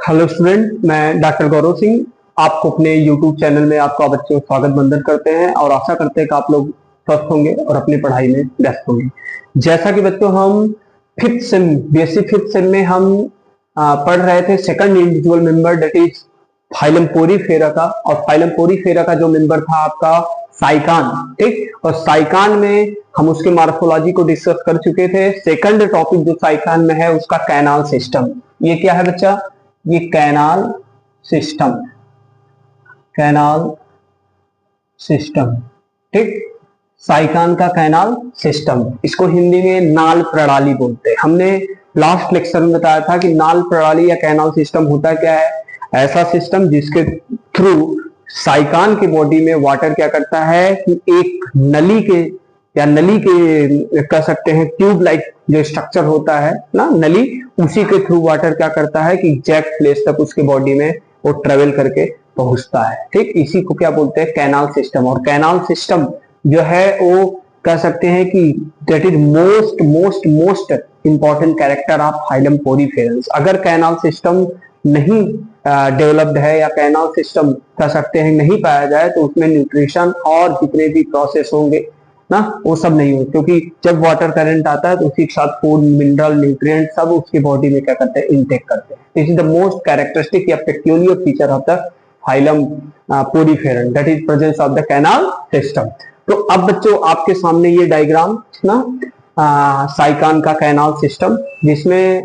Hello student, मैं doctor Gaurav Singh आपको अपने यूट्यूब चैनल में आपका बच्चों स्वागत वंदन करते हैं और आशा करते हैं कि आप लोग स्वस्थ होंगे और अपनी पढ़ाई में व्यस्त होंगे। जैसा कि बच्चों हम fifth sem BSc fifth sem में हम पढ़ रहे थे second individual member that is phylum Porifera का, और फाइलम पोरीफेरा का जो मेंबर था आपका साइकान। ठीक, और साइकान में हम उसके मार्फोलॉजी को डिस्कस कर चुके थे। सेकंड टॉपिक जो साइकान में है उसका कैनाल सिस्टम। ये क्या है बच्चा? ये कैनाल सिस्टम, कैनाल सिस्टम। ठीक, साइकान का कैनाल सिस्टम, इसको हिंदी में नाल प्रणाली बोलते हैं। हमने लास्ट लेक्चर में बताया था कि नाल प्रणाली या कैनाल सिस्टम होता क्या है? ऐसा सिस्टम जिसके थ्रू साइकान की बॉडी में वाटर क्या करता है कि एक नली के या नली के कह सकते हैं ट्यूब लाइक जो स्ट्रक्चर होता है ना नली, उसी के थ्रू वाटर क्या करता है कि एग्जैक्ट प्लेस तक उसके बॉडी में वो ट्रेवल करके पहुंचता है। ठीक, इसी को क्या बोलते हैं? Canal system. और कैनाल सिस्टम जो है वो कह सकते हैं कि that is most most most important character of phylum poriferans. अगर कैनाल सिस्टम नहीं डेवलप्ड है या कैनाल सिस्टम कह सकते हैं नहीं पाया जाए तो उसमें न्यूट्रिशन और जितने भी प्रोसेस होंगे ना वो सब नहीं हो, क्योंकि जब वाटर करंट आता है तो उसी के साथ फूड मिनरल न्यूट्रिएंट सब उसकी बॉडी में क्या करते हैं? इनटेक करते हैं। This is the most characteristic या peculiar feature of the phylum poriferan that is presence of the canal system. तो अब बच्चों आपके सामने ये डायग्राम ना साइकान का कैनाल सिस्टम, जिसमें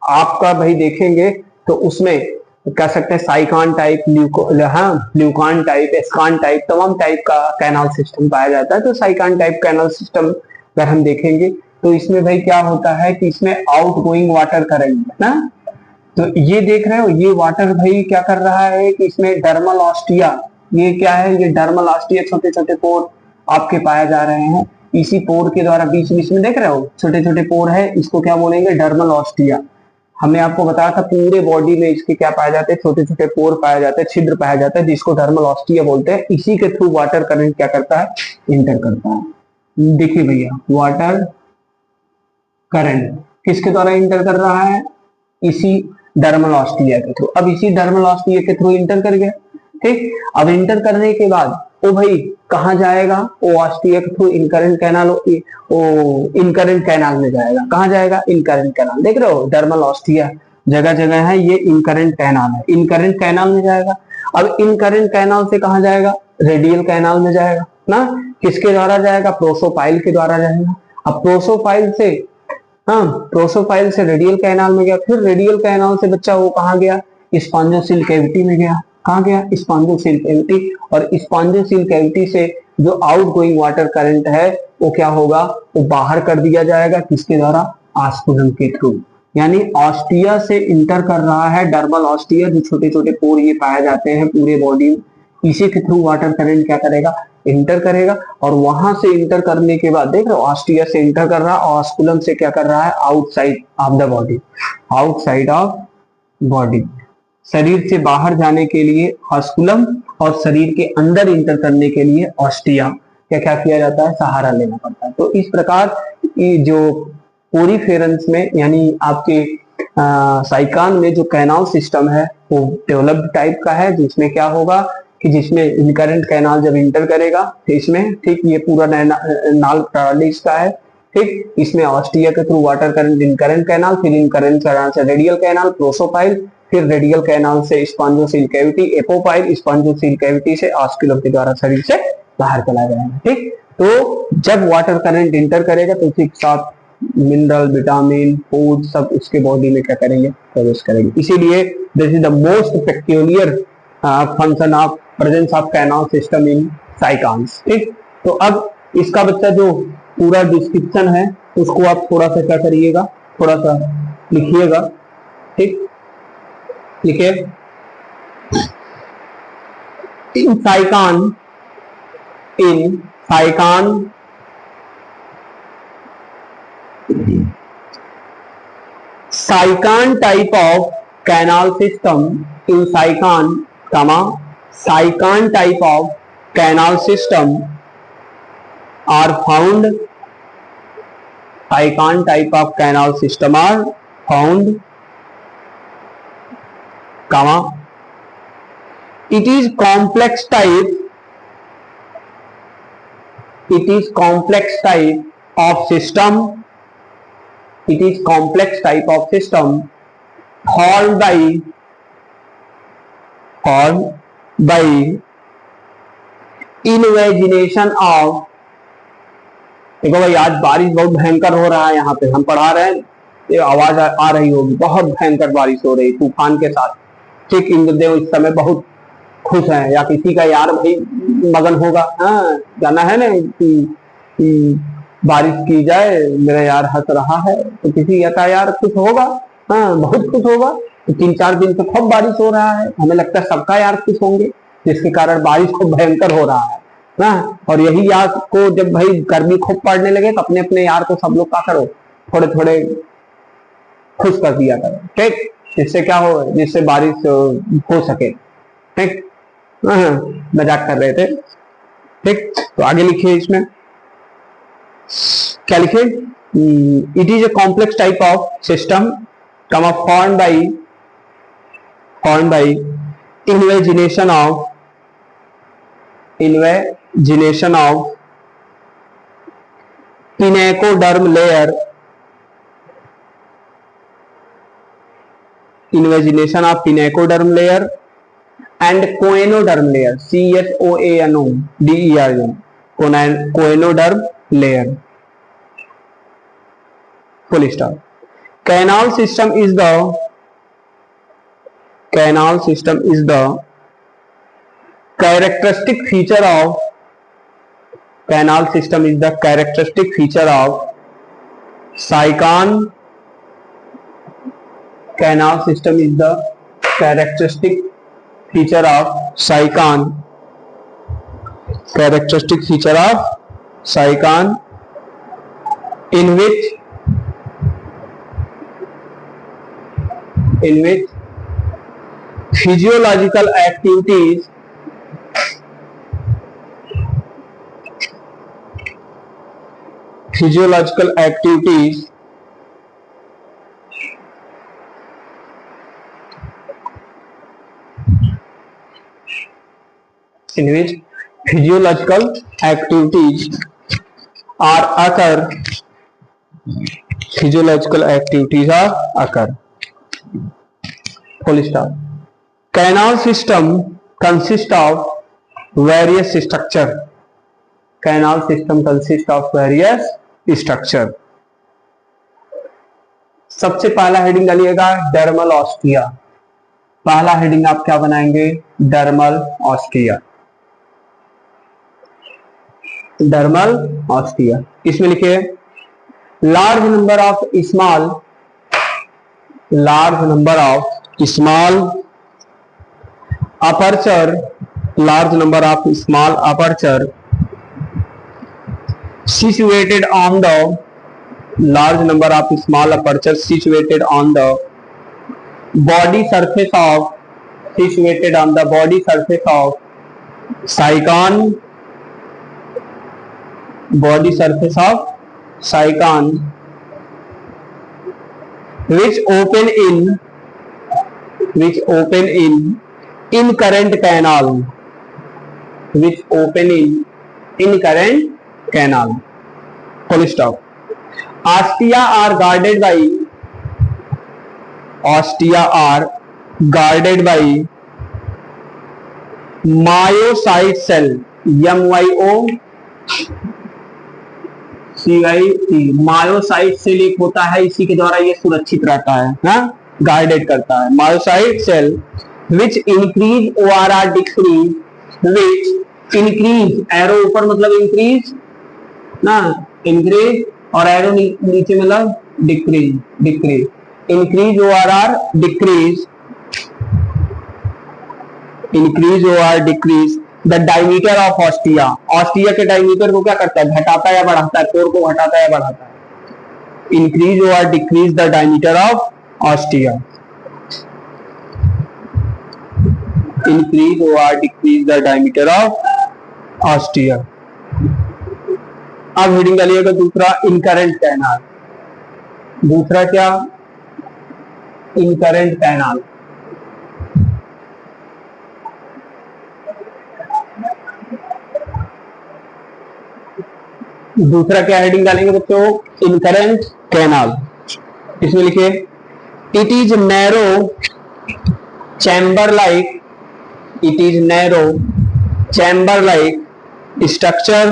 आपका भाई देखेंगे तो उसमें कह सकते हैं साइकान टाइप, ल्यूकान टाइप, एस्कान टाइप, तमाम टाइप का कैनाल सिस्टम पाया जाता है। तो साइकान टाइप कैनाल सिस्टम अगर हम देखेंगे तो इसमें भाई क्या होता है कि इसमें आउट गोइंग वाटर करंट ना, तो ये देख रहे हो ये वाटर भाई क्या कर रहा है कि इसमें डर्मल ऑस्टिया, ये क्या है? ये डर्मल ऑस्टिया छोटे छोटे पोर आपके पाए जा रहे हैं। इसी पोर के द्वारा बीच बीच में देख रहे हो छोटे छोटे पोर है, इसको क्या बोलेंगे? Dermal ostia. हमने आपको बताया था पूरे बॉडी में इसके क्या पाए जाते हैं? छोटे छोटे पोर पाए जाते हैं, छिद्र पाया जाता है, जिसको डर्मल ऑस्टिया बोलते हैं। इसी के थ्रू वाटर करंट क्या करता है? इंटर करता है। देखिए भैया, वाटर करंट किसके द्वारा इंटर कर रहा है? इसी डर्मल ऑस्टिया के थ्रू। अब इसी डर्मल ऑस्टिया के थ्रू इंटर कर गया। ठीक, अब इंटर करने के बाद वो भाई कहां जाएगा? वो ऑस्टिया के थ्रू इनकरेंट कैनाल, वो इनकरेंट कैनाल में जाएगा। कहां जाएगा? Incurrent canal. देख रहे हो डर्मल ऑस्टिया जगह जगह है, ये इनकरेंट कैनाल है, इनकरेंट कैनाल में जाएगा। अब इनकरेंट कैनाल से कहां जाएगा? रेडियल कैनाल में जाएगा ना। किसके द्वारा जाएगा? प्रोसोपाइल के द्वारा जाएगा। अब प्रोसोपाइल से प्रोसोपाइल से रेडियल कैनाल में गया, फिर रेडियल कैनाल से बच्चा वो कहां गया? स्पॉन्जोसिल कैविटी में गया। कहां गया? स्पॉन्जोसिल कैविटी। और स्पॉन्जोसिल कैविटी से जो आउट गोइंग वाटर करंट है वो क्या होगा? वो बाहर कर दिया जाएगा। किसके द्वारा? ऑस्कुलम के थ्रू। यानी ऑस्टिया से इंटर कर रहा है डर्मल ऑस्टिया, जो छोटे छोटे पोर ये पाए जाते हैं पूरे बॉडी में, इसी के थ्रू वाटर करंट क्या करेगा? इंटर करेगा। और वहां से इंटर करने के बाद देख रहे हो ऑस्टिया से इंटर कर रहा है, ऑस्कुलम से क्या कर रहा है? Outside of the body, outside of body. शरीर से बाहर जाने के लिए ऑस्कुलम और शरीर के अंदर इंटर करने के लिए ऑस्टिया क्या क्या किया जाता है? सहारा लेना पड़ता है। तो इस प्रकार ये जो पोरीफेरेंस में यानी आपके साइकान में जो कैनाल सिस्टम है वो डेवलप्ड टाइप का है, जिसमें क्या होगा कि जिसमें इनकरेंट कैनाल जब इंटर करेगा तो इसमें ठीक ये पूरा नाल प्रणाली इसका है। ठीक, इसमें ऑस्टिया के through water current incurrent canal, फिर इनकरेंट कैनाल से रेडियल कैनाल प्रोसोपाइल, फिर रेडियल कैनाल से स्पॉन्जोसिल कैविटी एपोपाइल, स्पॉन्जोसिल कैविटी से ऑस्कुलम के द्वारा शरीर से बाहर चला जाएगा। ठीक, तो जब वाटर करंट इंटर करेगा तो उसी के साथ मिनरल, विटामिन, फूड सब उसके बॉडी में क्या करेंगे? प्रवेश करेंगे। इसीलिए this is the most peculiar function of presence of canal system in sycons. ठीक, तो अब इसका बच्चा जो पूरा डिस्क्रिप्शन है उसको आप थोड़ा सा क्या करिएगा? थोड़ा सा लिखिएगा। ठीक, लिखिए। In sycon sycon type of canal system in sycon type of canal system are found sycon type of canal system are found comma, it is complex type of system, it is complex type of system formed by invagination of, देखो भाई आज बारिश बहुत भयंकर हो रहा है, यहाँ पे हम पढ़ा रहे हैं, ये आवाज आ रही होगी, बहुत भयंकर बारिश हो रही तूफान के साथ। ठीक, इंद्रदेव इस समय बहुत खुश हैं, या किसी का यार भाई मगन होगा, हाँ जाना है ना कि बारिश की जाए, मेरा यार हंस रहा है, तो किसी का यार खुश होगा, हाँ बहुत खुश होगा। तो 3-4 दिन से खूब बारिश हो रहा है, हमें लगता है सबका यार खुश होंगे, जिसके कारण बारिश खूब भयंकर हो रहा है ना। और यही यार को जब भाई गर्मी खूब पड़ने लगे तो अपने अपने यार को सब लोग क्या करो, थोड़े थोड़े खुश कर दिया करो, ठीक, जिससे क्या हो, जिससे बारिश हो सके। ठीक, मजाक कर रहे थे। ठीक, तो आगे लिखिए, इसमें क्या लिखिए, it is a complex type of system comma form by invagination of pinacoderm layer, invagination of pinacoderm layer and coenoderm layer, CHOANODERM, coenoderm layer, full stop. Canal system is the characteristic feature of cycon. Canal system is the characteristic feature of cycon, in which physiological activities in which physiological activities are occur, full stop. Canal system consists of various structure, सबसे पहला heading डालिएगा dermal ostia. पहला heading आप क्या बनाएंगे, dermal ostia, इसमें लिखिए large number of small aperture, situated on the body surface of cycon, which open in current canal, full stop. Ostia are guarded by myocyte cell, MYOCYT, myocyte cell एक होता है, इसी के द्वारा ये सुरक्षित रहता है, गाइडेड करता है, myocyte cell which increase ORR decrease, arrow ऊपर मतलब इंक्रीज ना, इंक्रीज, और एरो नीचे मतलब decrease, increase ORR decrease the diameter of ostia, के डायमीटर को क्या करता है, घटाता है या बढ़ाता है, कोर को घटाता है या बढ़ाता है, इंक्रीज और decrease the diameter of ostia, increase और decrease the diameter of ostia. अब हेडिंग डालिएगा दूसरा इनकरेंट कैनाल, दूसरा क्या, इनकरेंट कैनाल, दूसरा क्या हेडिंग डालेंगे बच्चों, इनकरेंट कैनाल। इसमें लिखिए it is narrow chamber like, it is narrow chamber like structure,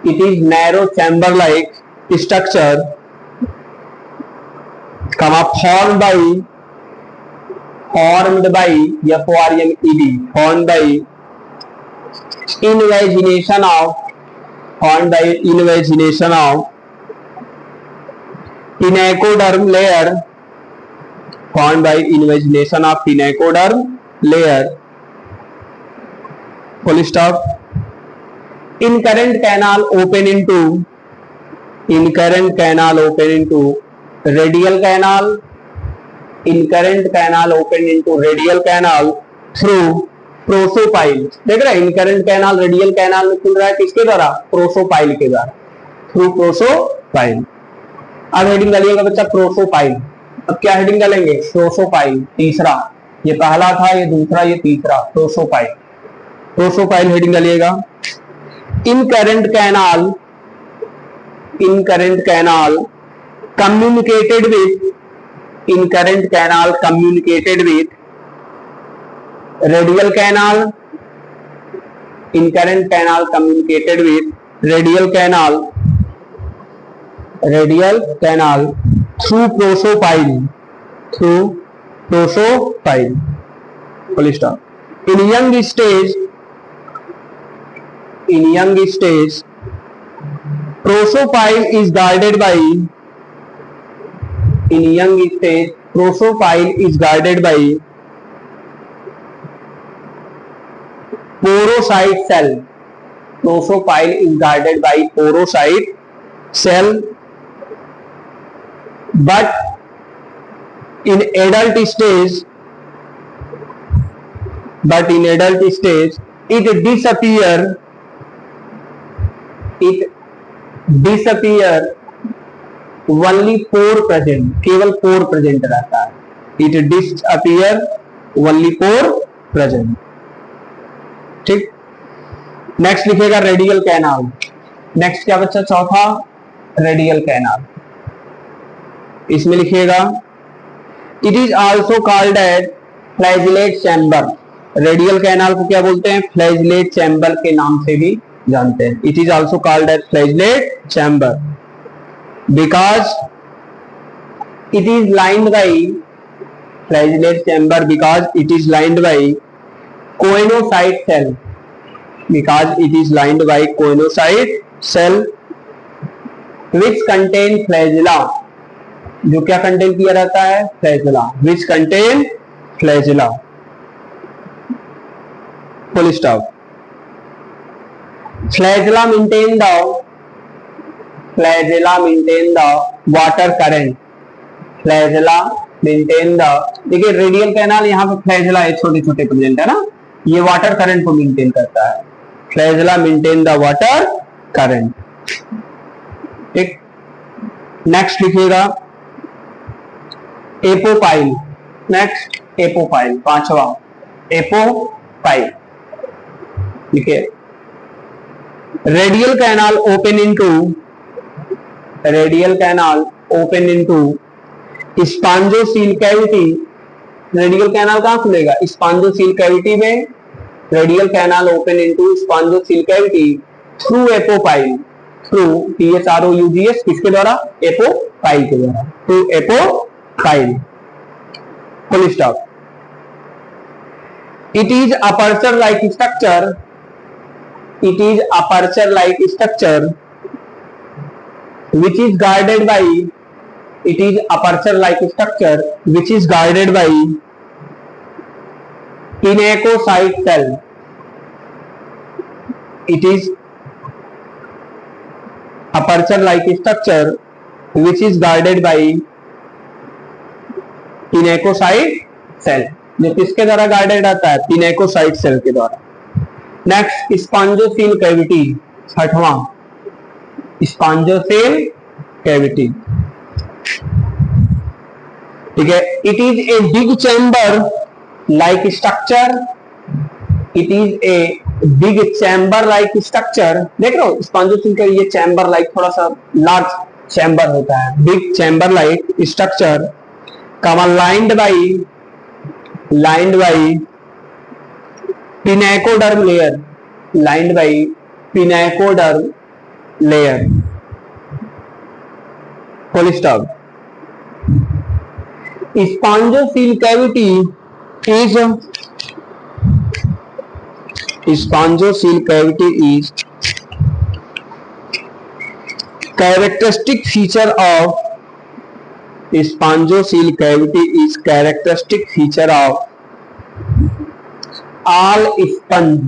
it is narrow chamber like structure, comma formed by formed by invagination of pinecoderm layer, formed by invagination of pinecoderm layer, full stop. Incurrent canal open into radial canal, incurrent canal open into radial canal through prosopyle. देख रहे हैं incurrent canal radial canal में खुल रहा है किसके द्वारा, prosopyle के द्वारा, थ्रू प्रोसोपाइल। अब हेडिंग डालिएगा बच्चा प्रोसोपाइल। अब क्या हेडिंग डालेंगे, प्रोसोपाइल तीसरा, ये पहला था, ये दूसरा, ये तीसरा, प्रोसोपाइल। प्रोसोपाइल हेडिंग डालिएगा। Incurrent canal communicated with radial canal, incurrent canal communicated with radial canal through prosopile, full stop. In young stage prosopile is guarded by porocyte cell. Prosopile is guarded by porocyte cell, but in adult stage it disappear only pore present, केवल pore present रहता है। It disappear only pore present। ठीक, next लिखेगा radial canal. Next क्या बच्चा, चौथा radial canal. इसमें लिखिएगा it is also called as flagellate chamber. Radial canal को क्या बोलते हैं, फ्लैजिलेट चैम्बर के नाम से भी जानते हैं। It is also called as flagellate chamber because it is lined by flagellate chamber, because it is lined by coenocyte cell, which contain flagella, जो क्या कंटेन किया रहता है, flagella, which contain flagella, full stop. Flagella maintain the water current, देखिए radial canal यहाँ पे flagella छोटे छोटे प्रेजेंट है ना, ये वाटर करंट को मेंटेन करता है। Flagella maintain the water current. ठीक, नेक्स्ट लिखिएगा एपोपाइल। नेक्स्ट एपोपाइल, पांचवा एपोपाइल। लिखिए radial canal open into spongocoel cavity. Radial canal कहां खुलेगा, स्पॉन्जोसील कैविटी में। Radial canal open into spongocoel cavity through apopyle, through THROUGS, किसके द्वारा, एपोपाइल के द्वारा, through apopyle, full stop. It is aperture like structure, which is guarded by pinacocyte cell. It is aperture like structure which is guarded by pinacocyte cell, जो किसके द्वारा guarded रहता है, pinacocyte cell के द्वारा। नेक्स्ट स्पॉन्जोसील कैविटी, छठवां spongocoel cavity. ठीक है, it is a big chamber like structure, it is a big chamber like structure, देख रहे हो स्पॉन्जोसिल का ये चैम्बर लाइक थोड़ा सा लार्ज चैम्बर होता है, बिग चैम्बर लाइक स्ट्रक्चर कमा lined by पिनाकोडर्म layer, lined by पिनाकोडर्म layer, full stop. स्पॉन्जोसिल cavity is spongosil cavity is characteristic feature of spongosil cavity is characteristic feature of all sponge,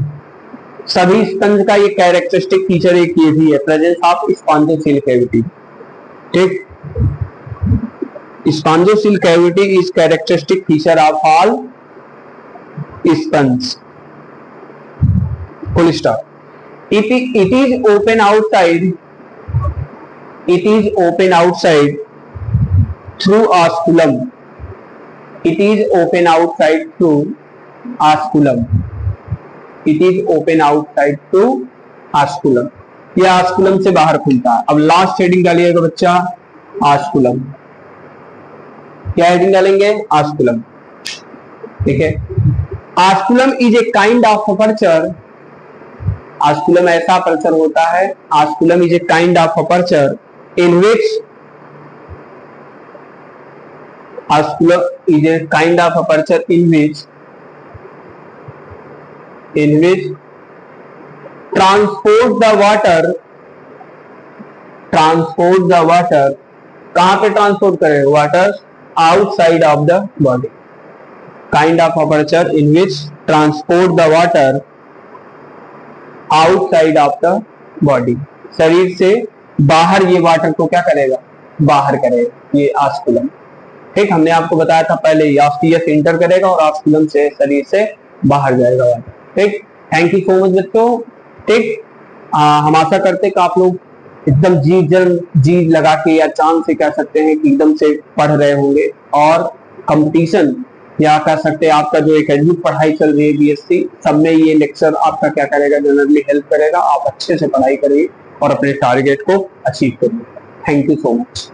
सभी sponge का ये characteristic feature एक ये भी है, presence of spongocoel cavity. ठीक, spongocoel cavity is characteristic feature of all sponge, full stop. It is open outside, it is open outside through osculum, it is open outside through osculum, it is open outside through osculum, ये osculum से बाहर खुलता है। अब last heading डालिएगा बच्चा osculum, क्या heading डालेंगे osculum, ठीक है। osculum is a kind of aperture, आस्कुलम ऐसा अपर्चर होता है, osculum is a kind of aperture in which, osculum is a kind of aperture in which transport the water, कहां पे ट्रांसपोर्ट करे water, outside of the body, kind of aperture in which transport the water outside of the body, शरीर से बाहर ये water को क्या करेगा, बाहर करेगा, ये आस्कुलम। ठीक, हमने आपको बताया था पहले ऑस्टियस इंटर करेगा और आस्कुलम से शरीर से बाहर जाएगा वाटर। ठीक, थैंक यू सो मच बच्चों। ठीक, हम आशा करते हैं कि आप लोग एकदम जी लगा के या चांद से कह सकते हैं कि एकदम से पढ़ रहे होंगे, और कंपटीशन या कह सकते हैं आपका जो एकेडमिक पढ़ाई चल रही है बीएससी, सब में ये लेक्चर आपका क्या करेगा, जनरली हेल्प करेगा। आप अच्छे से पढ़ाई करिए और अपने टारगेट को अचीव करिए। Thank you so much.